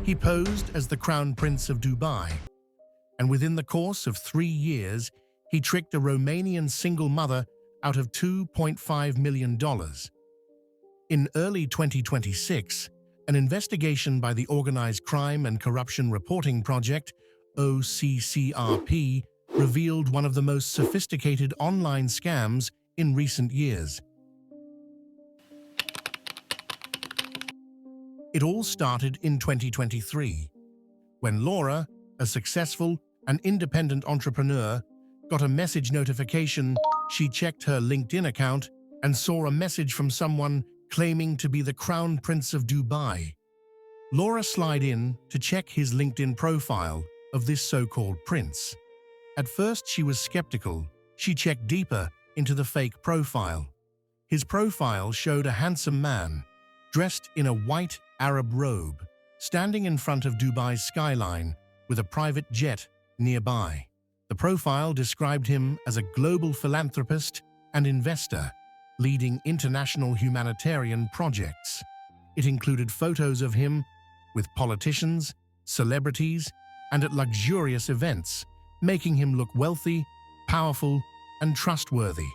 He posed as the Crown Prince of Dubai, and within the course of 3 years, he tricked a Romanian single mother out of $2.5 million. In early 2026, an investigation by the Organized Crime and Corruption Reporting Project, OCCRP, revealed one of the most sophisticated online scams in recent years. It all started in 2023, when Laura, a successful and independent entrepreneur, got a message notification. She checked her LinkedIn account and saw a message from someone claiming to be the Crown Prince of Dubai. Laura slid in to check his LinkedIn profile of this so-called prince. At first, she was skeptical. She checked deeper into the fake profile. His profile showed a handsome man, dressed in a white Arab robe, standing in front of Dubai's skyline with a private jet nearby. The profile described him as a global philanthropist and investor, leading international humanitarian projects. It included photos of him with politicians, celebrities, and at luxurious events, making him look wealthy, powerful, and trustworthy.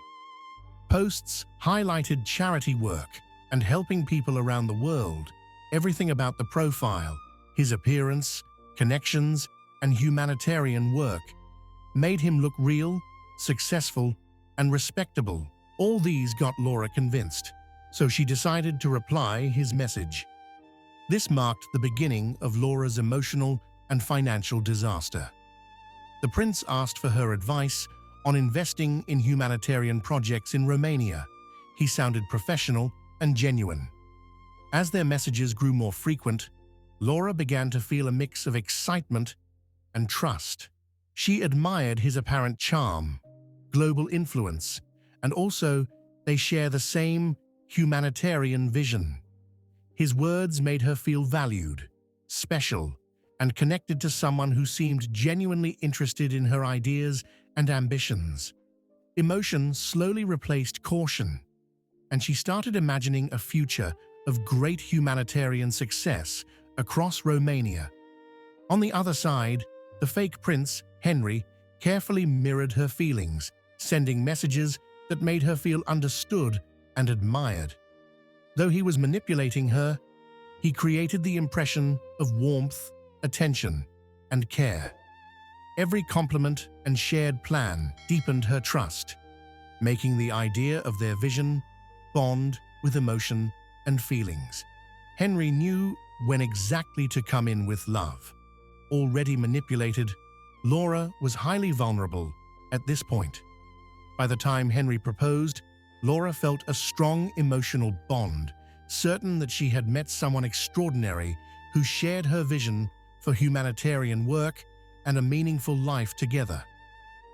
Posts highlighted charity work and helping people around the world. Everything about the profile, his appearance, connections, and humanitarian work made him look real, successful, and respectable. All these got Laura convinced, so she decided to reply his message. This marked the beginning of Laura's emotional and financial disaster. The prince asked for her advice on investing in humanitarian projects in Romania. He sounded professional and genuine. As their messages grew more frequent, Laura began to feel a mix of excitement and trust. She admired his apparent charm, global influence, and also they share the same humanitarian vision. His words made her feel valued, special, and connected to someone who seemed genuinely interested in her ideas and ambitions. Emotion slowly replaced caution, and she started imagining a future of great humanitarian success across Romania. On the other side, the fake prince, Henry, carefully mirrored her feelings, sending messages that made her feel understood and admired. Though he was manipulating her, he created the impression of warmth, attention, and care. Every compliment and shared plan deepened her trust, making the idea of their vision bond with emotion and feelings. Henry knew when exactly to come in with love. Already manipulated, Laura was highly vulnerable at this point. By the time Henry proposed, Laura felt a strong emotional bond, certain that she had met someone extraordinary who shared her vision for humanitarian work and a meaningful life together.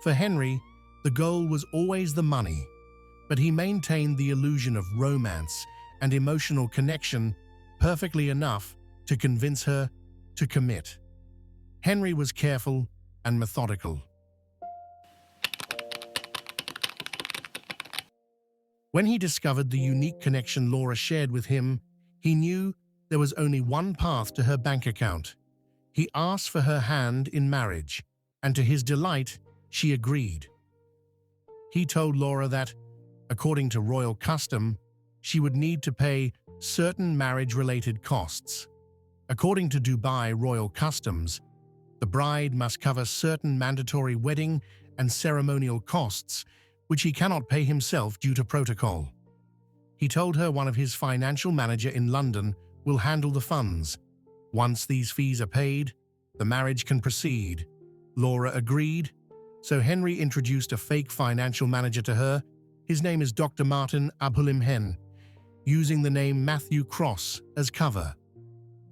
For Henry, the goal was always the money, but he maintained the illusion of romance and emotional connection perfectly enough to convince her to commit. Henry was careful and methodical. When he discovered the unique connection Laura shared with him, he knew there was only one path to her bank account. He asked for her hand in marriage, and to his delight, she agreed. He told Laura that, according to royal custom, she would need to pay certain marriage-related costs. According to Dubai royal customs, the bride must cover certain mandatory wedding and ceremonial costs, which he cannot pay himself due to protocol. He told her one of his financial manager in London will handle the funds. Once these fees are paid, the marriage can proceed. Laura agreed, so Henry introduced a fake financial manager to her. His name is Dr. Martin Abhulimhen, using the name Matthew Cross as cover.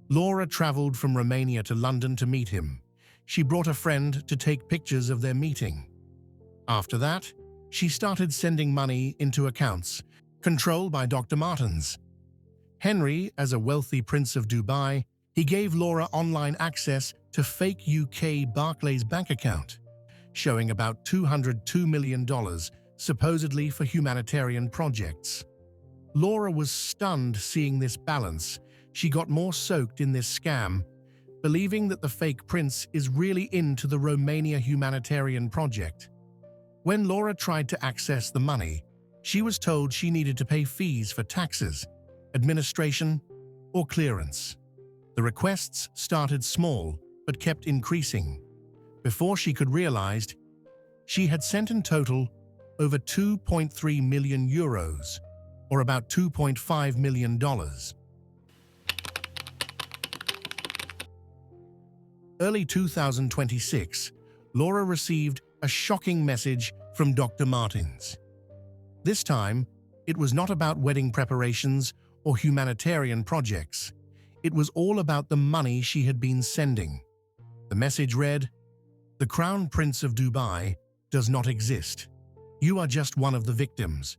Laura traveled from Romania to London to meet him. She brought a friend to take pictures of their meeting. After that, she started sending money into accounts controlled by Dr. Martins. Henry, as a wealthy prince of Dubai, he gave Laura online access to fake UK Barclays bank account, showing about $202 million, supposedly for humanitarian projects. Laura was stunned seeing this balance. She got more soaked in this scam, believing that the fake prince is really into the Romania humanitarian project. When Laura tried to access the money, she was told she needed to pay fees for taxes, administration, or clearance. The requests started small but kept increasing. Before she could realize, she had sent in total over 2.3 million euros, or about $2.5 million. Early 2026, Laura received a shocking message from Dr. Martins. This time, it was not about wedding preparations or humanitarian projects. It was all about the money she had been sending. The message read, "The Crown Prince of Dubai does not exist. You are just one of the victims.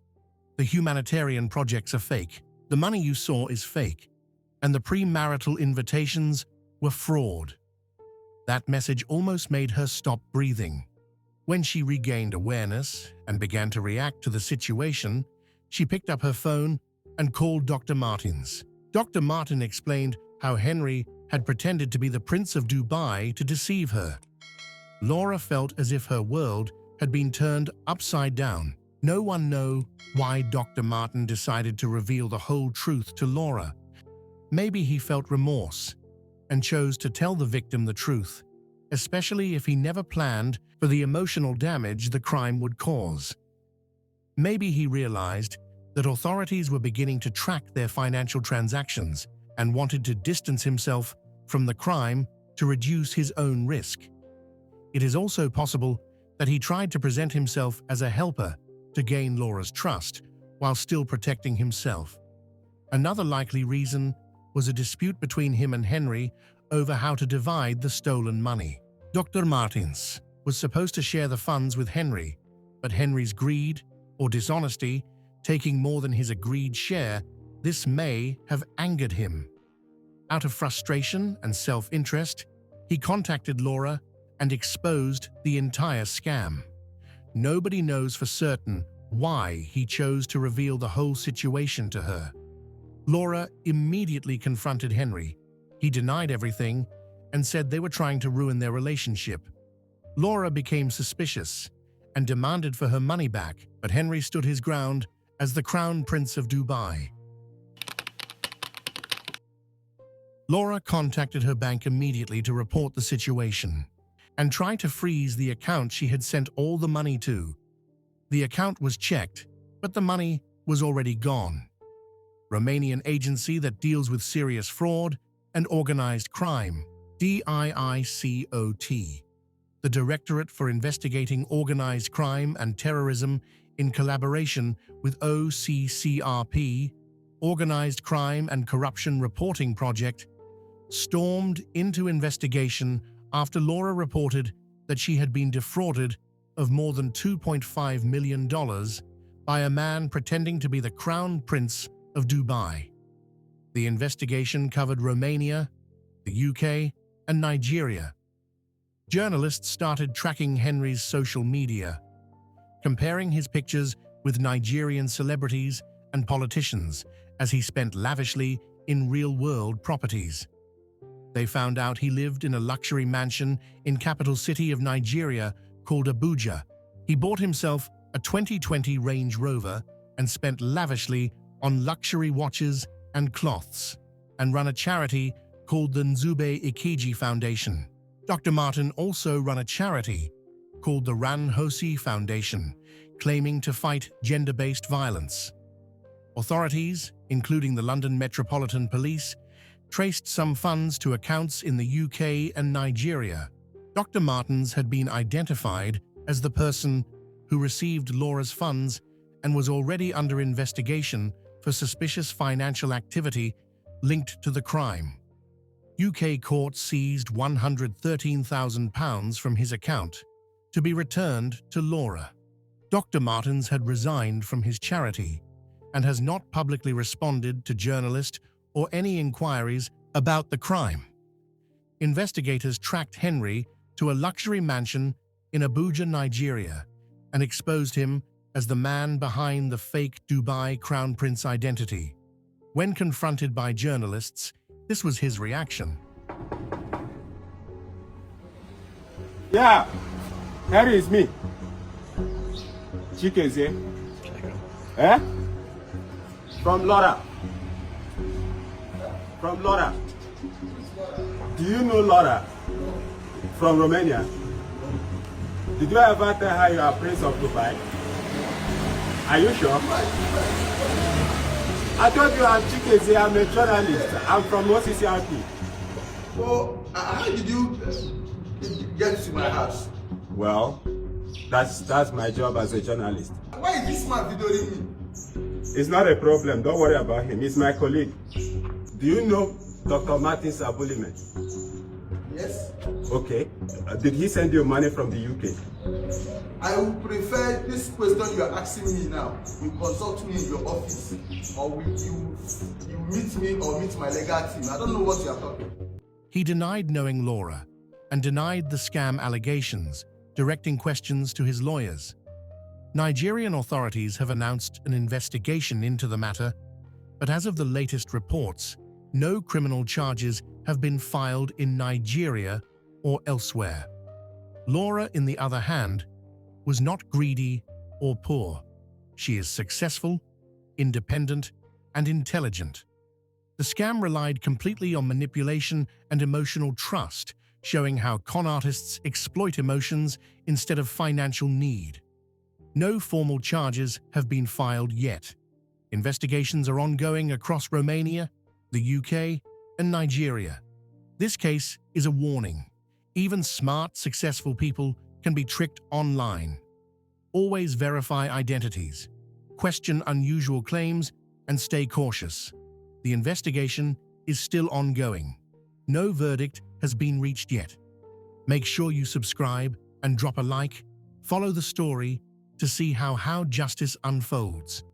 The humanitarian projects are fake. The money you saw is fake. And the premarital invitations were fraud." That message almost made her stop breathing. When she regained awareness and began to react to the situation, she picked up her phone and called Dr. Martins. Dr. Martin explained how Henry had pretended to be the Prince of Dubai to deceive her. Laura felt as if her world had been turned upside down. No one knew why Dr. Martin decided to reveal the whole truth to Laura. Maybe he felt remorse and chose to tell the victim the truth, especially if he never planned for the emotional damage the crime would cause. Maybe he realized that authorities were beginning to track their financial transactions and wanted to distance himself from the crime to reduce his own risk. It is also possible that he tried to present himself as a helper to gain Laura's trust while still protecting himself. Another likely reason was a dispute between him and Henry over how to divide the stolen money. Dr. Martins was supposed to share the funds with Henry, but Henry's greed or dishonesty, taking more than his agreed share, this may have angered him. Out of frustration and self-interest, he contacted Laura and exposed the entire scam. Nobody knows for certain why he chose to reveal the whole situation to her. Laura immediately confronted Henry. He denied everything and said they were trying to ruin their relationship. Laura became suspicious and demanded for her money back, but Henry stood his ground as the Crown Prince of Dubai. Laura contacted her bank immediately to report the situation and tried to freeze the account she had sent all the money to. The account was checked, but the money was already gone. Romanian agency that deals with serious fraud and organized crime, DIICOT. The Directorate for Investigating Organized Crime and Terrorism, in collaboration with OCCRP, Organized Crime and Corruption Reporting Project, stormed into investigation after Laura reported that she had been defrauded of more than $2.5 million by a man pretending to be the Crown Prince of Dubai. The investigation covered Romania, the UK, and Nigeria. Journalists started tracking Henry's social media, comparing his pictures with Nigerian celebrities and politicians as he spent lavishly in real-world properties. They found out he lived in a luxury mansion in capital city of Nigeria called Abuja. He bought himself a 2020 Range Rover and spent lavishly on luxury watches and cloths, and run a charity called the Nzube Ikiji Foundation. Dr. Martin also ran a charity called the Ran Hosi Foundation, claiming to fight gender-based violence. Authorities, including the London Metropolitan Police, traced some funds to accounts in the UK and Nigeria. Dr. Martins had been identified as the person who received Laura's funds and was already under investigation for suspicious financial activity linked to the crime. UK court seized £113,000 from his account to be returned to Laura. Dr. Martins had resigned from his charity and has not publicly responded to journalists or any inquiries about the crime. Investigators tracked Henry to a luxury mansion in Abuja, Nigeria, and exposed him as the man behind the fake Dubai Crown Prince identity. When confronted by journalists, this was his reaction. Yeah, Harry is me. Chikeze. Eh? From Laura. From Laura. Do you know Laura? From Romania. Did you ever tell her you are Prince of Dubai? Are you sure? I told you I'm Chikeze, I'm a journalist. I'm from OCCRP. Well, how did you get to my house? Well, that's my job as a journalist. Why is this man videoing me? It's not a problem. Don't worry about him. He's my colleague. Do you know Dr. Martin Sabulimen? Yes. Okay. Did he send you money from the UK? I would prefer this question you are asking me now. You consult me in your office, or you meet me or meet my legal team. I don't know what you are talking. He denied knowing Laura and denied the scam allegations, directing questions to his lawyers. Nigerian authorities have announced an investigation into the matter, but as of the latest reports, no criminal charges have been filed in Nigeria or elsewhere. Laura, in the other hand, was not greedy or poor. She is successful, independent, and intelligent. The scam relied completely on manipulation and emotional trust, showing how con artists exploit emotions instead of financial need. No formal charges have been filed yet. Investigations are ongoing across Romania, the UK, and Nigeria. This case is a warning. Even smart, successful people can be tricked online. Always verify identities, question unusual claims, and stay cautious. The investigation is still ongoing. No verdict has been reached yet. Make sure you subscribe and drop a like. Follow the story to see how justice unfolds.